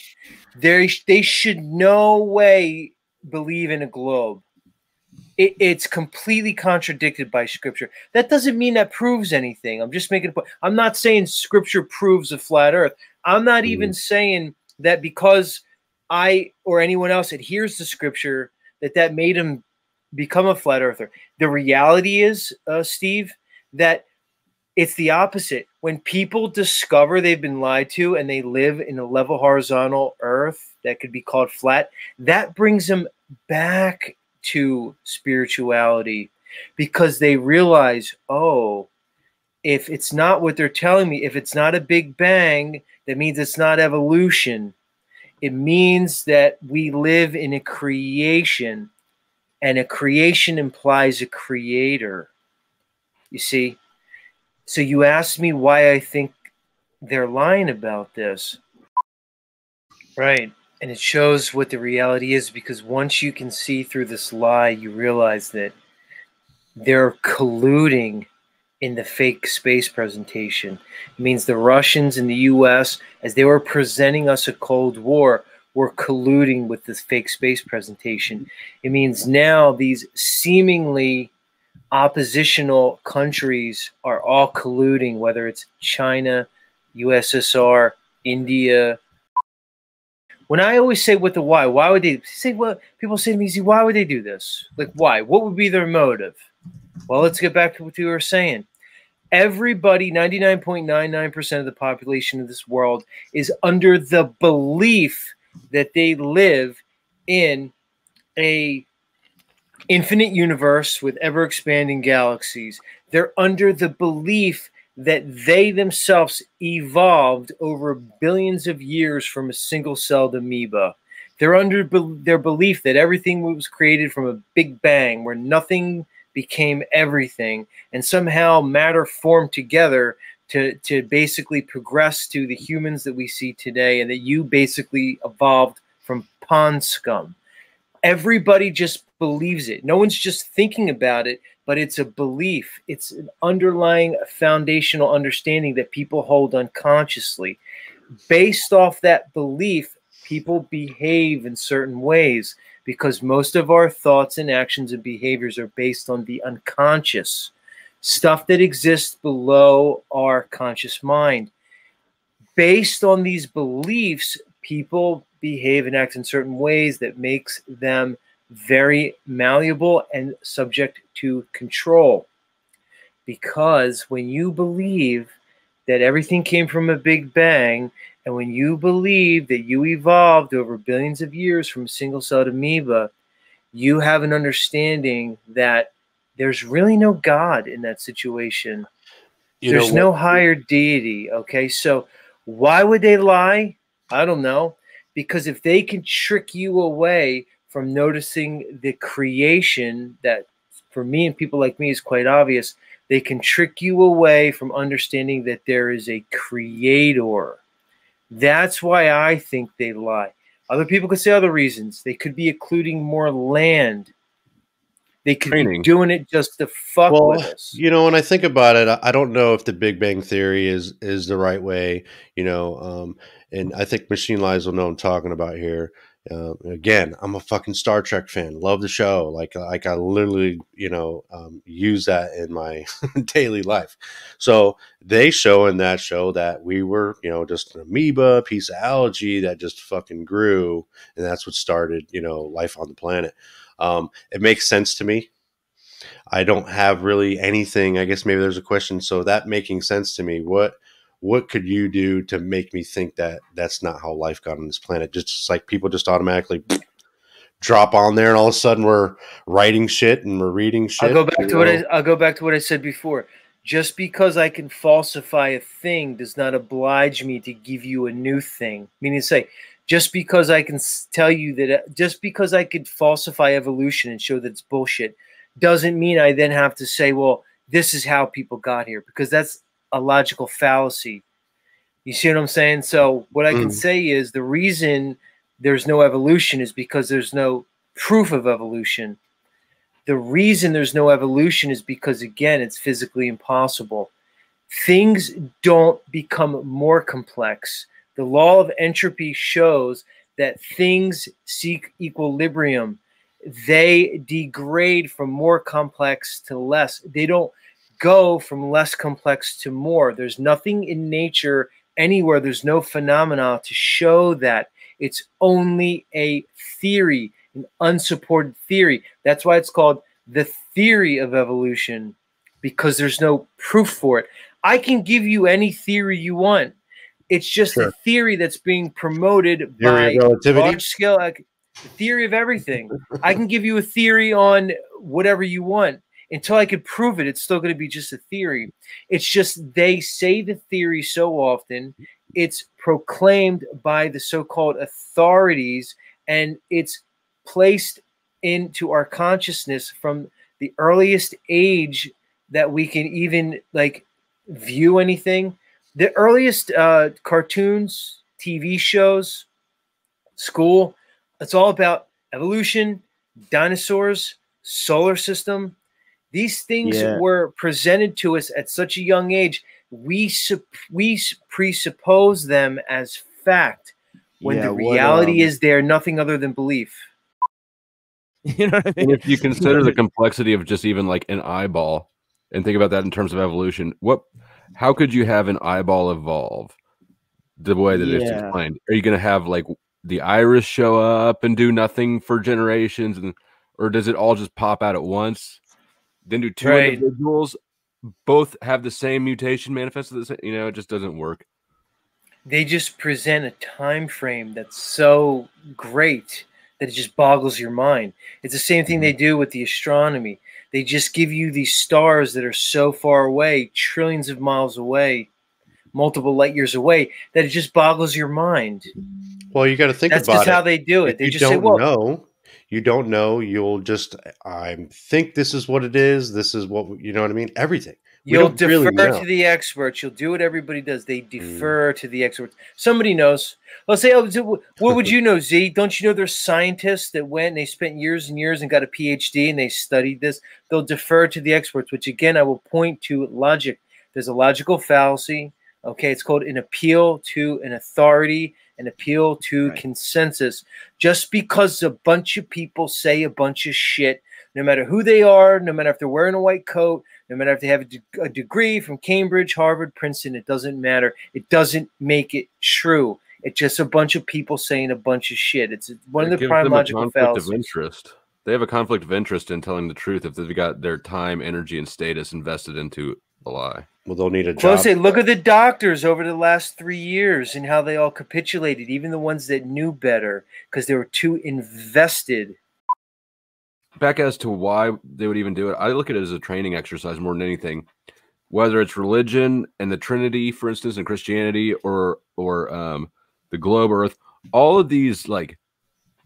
they should no way believe in a globe. It's completely contradicted by Scripture. That doesn't mean that proves anything. I'm just making a point. I'm not saying Scripture proves a flat Earth. I'm not even saying that because I or anyone else adheres to Scripture that made him become a flat earther. The reality is, Steve, that it's the opposite. When people discover they've been lied to and they live in a level horizontal Earth that could be called flat, that brings them back to spirituality, because they realize, oh, if it's not what they're telling me, if it's not a big bang, that means it's not evolution. It means that we live in a creation, and a creation implies a creator. You see? So you asked me why I think they're lying about this. Right. And it shows what the reality is, because once you can see through this lie, you realize that they're colluding in the fake space presentation. It means the Russians and the US, as they were presenting us a Cold War, were colluding with this fake space presentation. It means now these seemingly oppositional countries are all colluding, whether it's China, USSR, India. When I always say what the why would they say? Well, people say to me, why would they do this? Like, why? What would be their motive? Well, let's get back to what you were saying. Everybody, 99.99% of the population of this world is under the belief that they live in a infinite universe with ever-expanding galaxies. They're under the belief that they themselves evolved over billions of years from a single-celled amoeba. They're under their belief that everything was created from a big bang where nothing became everything, and somehow matter formed together to basically progress to the humans that we see today, and that you basically evolved from pond scum. Everybody just believes it. No one's just thinking about it, but it's a belief. It's an underlying foundational understanding that people hold unconsciously. Based off that belief, people behave in certain ways, because most of our thoughts and actions and behaviors are based on the unconscious, stuff that exists below our conscious mind. Based on these beliefs, people behave and act in certain ways that makes them very malleable and subject to control. Because when you believe that everything came from a big bang, and when you believe that you evolved over billions of years from a single-celled amoeba, you have an understanding that there's really no God in that situation. There's no higher deity. Okay, so why would they lie? I don't know. Because if they can trick you away from noticing the creation that, for me and people like me, is quite obvious, they can trick you away from understanding that there is a creator. That's why I think they lie. Other people could say other reasons. They could be including more land. They could be doing it just to fuck with us. You know, when I think about it, I don't know if the Big Bang Theory is the right way. You know, and I think Machine Lies will know what I'm talking about here. Again, I'm a fucking Star Trek fan. Love the show. Like I literally, you know, use that in my daily life. So they show in that show that we were, you know, just an amoeba, piece of algae that just fucking grew, and that's what started, you know, life on the planet. It makes sense to me. I don't have really anything. I guess maybe there's a question. So that making sense to me. What could you do to make me think that that's not how life got on this planet? Just like people just automatically drop on there, and all of a sudden we're writing shit and we're reading shit. I'll go back to what I said before. Just because I can falsify a thing does not oblige me to give you a new thing. Meaning, say, just because I can tell you that, just because I could falsify evolution and show that it's bullshit, doesn't mean I then have to say, well, this is how people got here, because that's a logical fallacy. You see what I'm saying? So what I can say is the reason there's no evolution is because there's no proof of evolution. The reason there's no evolution is because, again, it's physically impossible. Things don't become more complex. The law of entropy shows that things seek equilibrium. They degrade from more complex to less. They don't go from less complex to more. There's nothing in nature anywhere. There's no phenomena to show that. It's only a theory, an unsupported theory. That's why it's called the theory of evolution, because there's no proof for it. I can give you any theory you want. It's just a theory that's being promoted by large scale, like the theory of everything. I can give you a theory on whatever you want. Until I could prove it, it's still going to be just a theory. It's just they say the theory so often, it's proclaimed by the so-called authorities, and it's placed into our consciousness from the earliest age that we can even like view anything. The earliest cartoons, TV shows, school, it's all about evolution, dinosaurs, solar system. These things were presented to us at such a young age. We presuppose them as fact when the reality is they're nothing other than belief. You know what I mean? And if you consider the complexity of just even like an eyeball and think about that in terms of evolution, how could you have an eyeball evolve the way that it's explained? Are you going to have like the iris show up and do nothing for generations, or does it all just pop out at once? Then do two individuals both have the same mutation manifested? You know, it just doesn't work. They just present a time frame that's so great that it just boggles your mind. It's the same thing they do with the astronomy. They just give you these stars that are so far away, trillions of miles away, multiple light years away, that it just boggles your mind. Well, you got to think about it. That's just how they do it. They just say, well, you don't know. You'll just, I think this is what it is. This is what, you know what I mean? Everything. You'll defer to the experts. You'll do what everybody does. They defer to the experts. Somebody knows. Let's say, what would you know, Z? Don't you know there's scientists that went and they spent years and years and got a PhD and they studied this? They'll defer to the experts, which again, I will point to logic. There's a logical fallacy. Okay, it's called an appeal to an authority, an appeal to consensus. Just because a bunch of people say a bunch of shit, no matter who they are, no matter if they're wearing a white coat, no matter if they have a degree from Cambridge, Harvard, Princeton, it doesn't matter. It doesn't make it true. It's just a bunch of people saying a bunch of shit. It's one of the prime logical fallacies. Of interest. They have a conflict of interest in telling the truth if they've got their time, energy, and status invested into a lie. Well, they'll need a job. Well, say, look at the doctors over the last 3 years and how they all capitulated, even the ones that knew better, because they were too invested back as to why they would even do it, I look at it as a training exercise more than anything. Whether it's religion and the Trinity, for instance, in Christianity, or the globe Earth, all of these like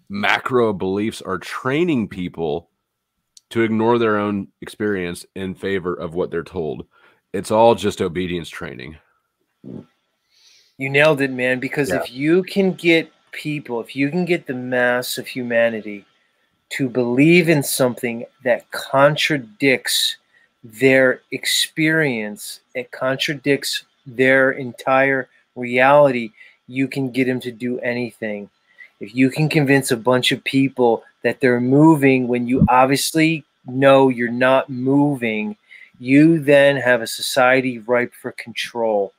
macro beliefs are training people to ignore their own experience in favor of what they're told. It's all just obedience training. You nailed it, man. Because if you can get people, if you can get the mass of humanity to believe in something that contradicts their experience, it contradicts their entire reality, you can get them to do anything. If you can convince a bunch of people that they're moving when you obviously know you're not moving, you then have a society ripe for control.